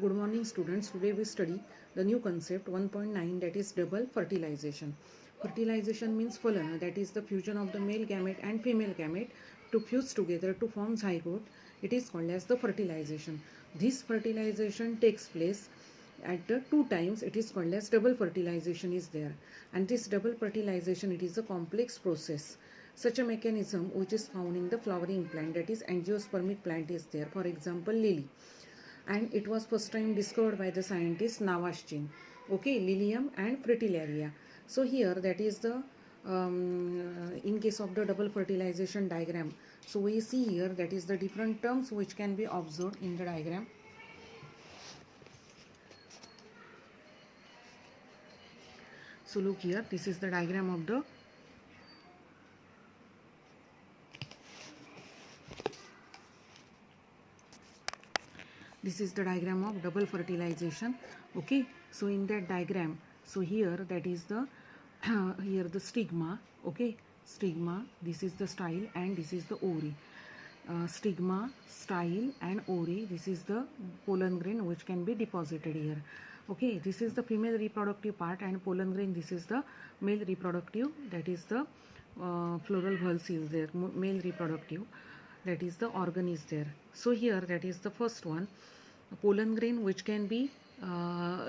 Good morning students. Today we study the new concept 1.9, that is double fertilization. Fertilization means phalana, that is the fusion of the male gamete and female gamete to fuse together to form zygote. It is called as the fertilization. This fertilization takes place at the two times. It is called as double fertilization is there, and this double fertilization, it is a complex process. Such a mechanism which is found in the flowering plant, that is angiospermic plant is there, for example lily, and it was first time discovered by the scientist Navaschin. Okay, Lilium and Fritillaria. So here, that is the in case of the double fertilization diagram, so we see here, that is the different terms which can be observed in the diagram. So look here, this is the diagram of the double fertilization. Okay, so in that diagram, so here, that is the here the stigma. Okay, stigma, this is the style and this is the ovary. Stigma, style and ovary, this is the pollen grain which can be deposited here. Okay, this is the female reproductive part, and pollen grain, this is the male reproductive, that is the floral pulse is there, male reproductive, that is the organ is there. So here, that is the first one, pollen grain which can be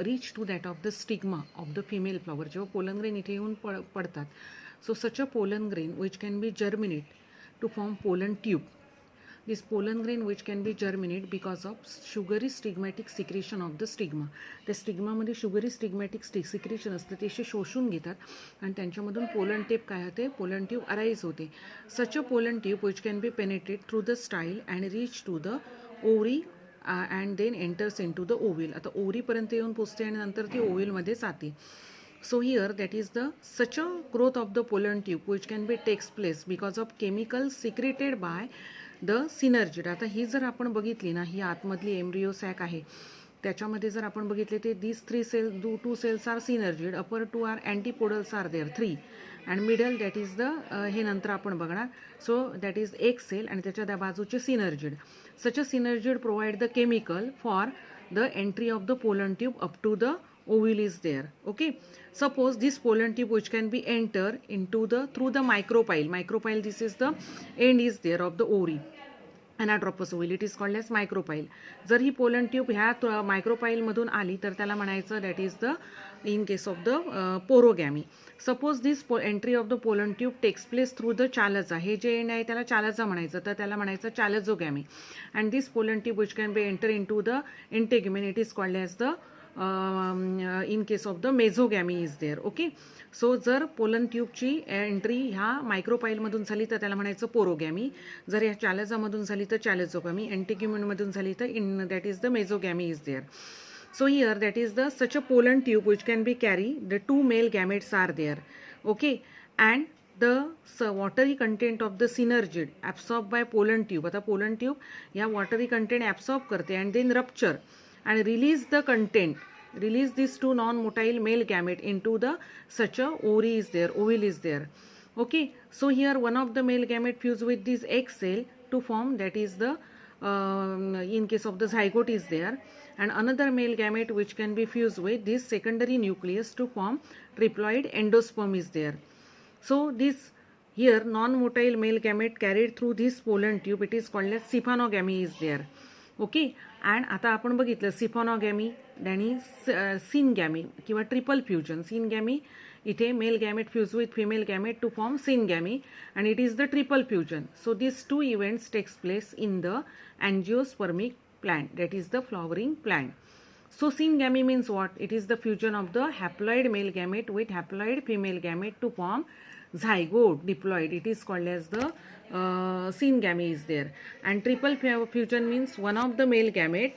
reach to that of the stigma of the female flower. जेव्हा pollen grain इथे येऊन पडतात, so such a pollen grain which can be germinate to form pollen tube. This pollen grain which can be germinate because of sugary stigmatic secretion of the stigma. त्या स्टिग्मामध्ये sugary स्टिग्मॅटिक secretion असते, ते शोषून घेतात आणि त्यांच्यामधून pollen tape काय होते, pollen tube arise होते. Such a pollen tube which can be penetrate through the style and reach to the ovary and then enters into the ovule. आता ओव्हरीपर्यंत येऊन पोचते आणि नंतर ती ओव्हिलमध्ये जाते. So here, that is the such a growth of the pollen tube which can be takes place because of chemicals secreted by the synergid. आता ही जर आपण बघितली ना, ही आतमधली एम्ब्रियो सॅक आहे, त्याच्यामध्ये जर आपण बघितले ते these three cells, two cells are synergid, upper two are antipodals are there, 3, and middle, that is the हे नंतर आपण बघणार. So that is एक सेल आणि त्याच्या त्या बाजूचे synergid. Such a synergid provide the chemical for the entry of the pollen tube up to the ovule is there. Okay, suppose this pollen tube which can be enter into the through the micropyle, this is the end is there of the ovary, anatropous ovule, it is called as micropyle. जर ही pollen tube ह्या micropyle मधून आली तर त्याला म्हणायचं, that is the in case of the porogamy. Suppose this entry of the pollen tube takes place through the chalaza, हे जे end आहे त्याला chalaza म्हणायचं, तर त्याला म्हणायचं chalazogamy. And this pollen tube which can be enter into the integument, it is called as the in case of the mesogamy is there. Okay, so जर pollen ट्यूबची entry ह्या मायक्रोपाईलमधून झाली तर त्याला म्हणायचं पोरोगॅमी, जर ह्या चॅलेजामधून झाली तर चॅलेझोगॅमी, एंटिग्युमेंटमधून झाली तर in that is the mesogamy is there. So here, that is the such a pollen tube which can be carry the two male gametes are there. Okay, and the watery content of the synergid absorbed by pollen tube. आता pollen tube या watery content absorb करते and then rupture and release the content, release these two non-motile male gamete into the such a ovary is there, ovule is there. Okay, so here one of the male gamete fuse with this egg cell to form, that is the in case of the zygote is there, and another male gamete which can be fused with this secondary nucleus to form triploid endosperm is there. So this here non-motile male gamete carried through this pollen tube, it is called as सिफानोगॅमी is there. Okay, and आता आपण बघितलं सिफॉनोगॅमी आणि सिनगॅमी किंवा triple fusion. Syngamy इथे male gamete fuse with female gamete to form syngamy, and it is the triple fusion. So this two events takes place in the angiospermic plant, that is the flowering plant. So syngamy means what? It is the fusion of the haploid male gamete with haploid female gamete to form zygote diploid. It is called as the syngamy is there. And triple fusion means one of the male gamete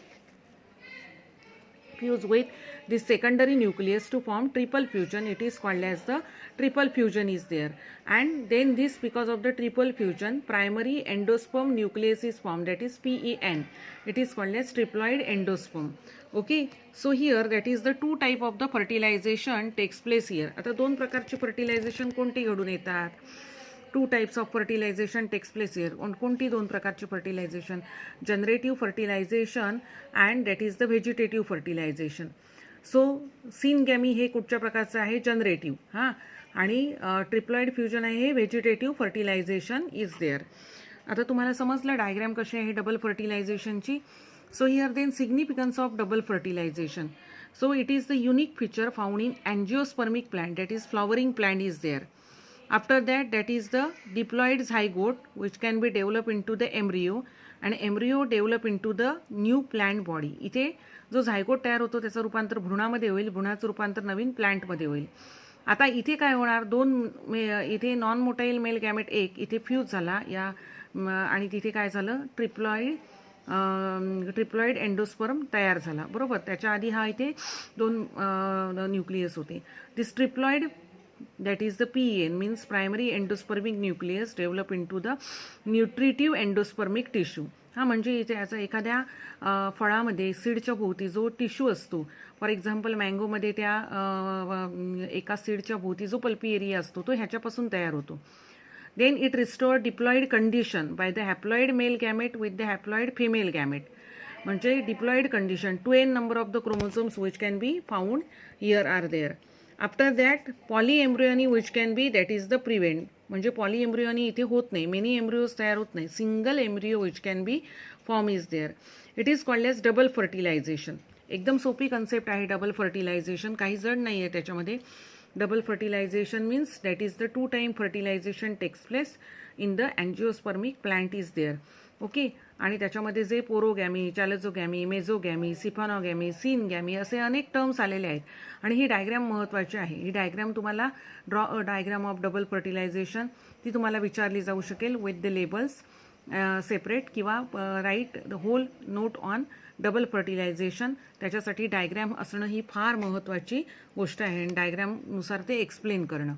fuse with this secondary nucleus to form triple fusion. It is called as the triple fusion is there. And then this, because of the triple fusion, primary endosperm nucleus is formed, that is PEN. It is called as triploid endosperm. Okay, so here, that is the two type of the fertilization takes place here. आता दोन प्रकारचे fertilization कोणते घडून येतात? 2 types of fertilisation takes place here. कोणती 2 प्रकारची fertilisation? Generative fertilisation and that is the vegetative fertilisation. So syngamy हे कुठच्या प्रकारचं आहे? जनरेटिव्ह. हां, आणि ट्रिप्लॉइड फ्युजन आहे हे व्हेजिटेटिव्ह फर्टिलायझेशन इज देअर. आता तुम्हाला समजलं डायग्रॅम कशी आहे डबल फर्टिलायझेशनची. So here then significance of double fertilisation. So it is the unique feature found in angiospermic plant, that is flowering plant is there. After that, that is the diploid zygote which can be developed into the embryo and embryo develop into the new plant body. इथे जो zygote तयार होतो त्याचं रूपांतर भ्रूणामध्ये होईल, भ्रूणाचं रूपांतर नवीन प्लांटमध्ये होईल. आता इथे काय होणार? इथे नॉन मोटाईल मेल गॅमेट एक इथे फ्यूज झाला या आणि तिथे काय झालं? ट्रिप्लॉइड एंडोस्पर्म तयार झाला, बरोबर. त्याच्या आधी हा इथे 2 न्यूक्लियस होते. This triploid that is the PEN means primary endospermic nucleus develop into the nutritive endospermic tissue. हा म्हणजे इथे याचा एखाद्या फळामध्ये सीडच्या भोवती जो टिश्यू असतो, फॉर एक्झाम्पल मँगोमध्ये त्या एका सीडच्या भोवती जो पल्पी एरिया असतो तो ह्याच्यापासून तयार होतो. Then it restore diploid condition by the haploid male gamete with the haploid female gamete. म्हणजे diploid condition, 2n number of the chromosomes which can be found here are there. After that polyembryony which can be, that is the prevent. म्हणजे polyembryony इथे होत नाही, many embryos तयार होत नाही, single embryo which can be form is there. It is called as double fertilization. एकदम सोपी concept आहे डबल फर्टिलायझेशन, काही जड नाही आहे त्याच्यामध्ये. Double fertilization means that is the 2-time fertilization takes place in the angiospermic plant is there. Okay, आणि त्याच्यामध्ये जे पोरोगॅमी, चॅलोझोगॅमी, मेझोगॅमी, सिफॉनोगॅमी, सिनगॅमी असे अनेक टर्म्स आलेले आहेत. आणि ही डायग्रॅम महत्त्वाची आहे. ही डायग्रॅम तुम्हाला draw a diagram of double fertilization ती तुम्हाला विचारली जाऊ शकेल विथ द लेबल्स सेपरेट, किंवा write the whole note on double fertilization. त्याच्यासाठी डायग्रॅम असणं ही फार महत्त्वाची गोष्ट आहे आणि डायग्रॅमनुसार ते एक्सप्लेन करणं.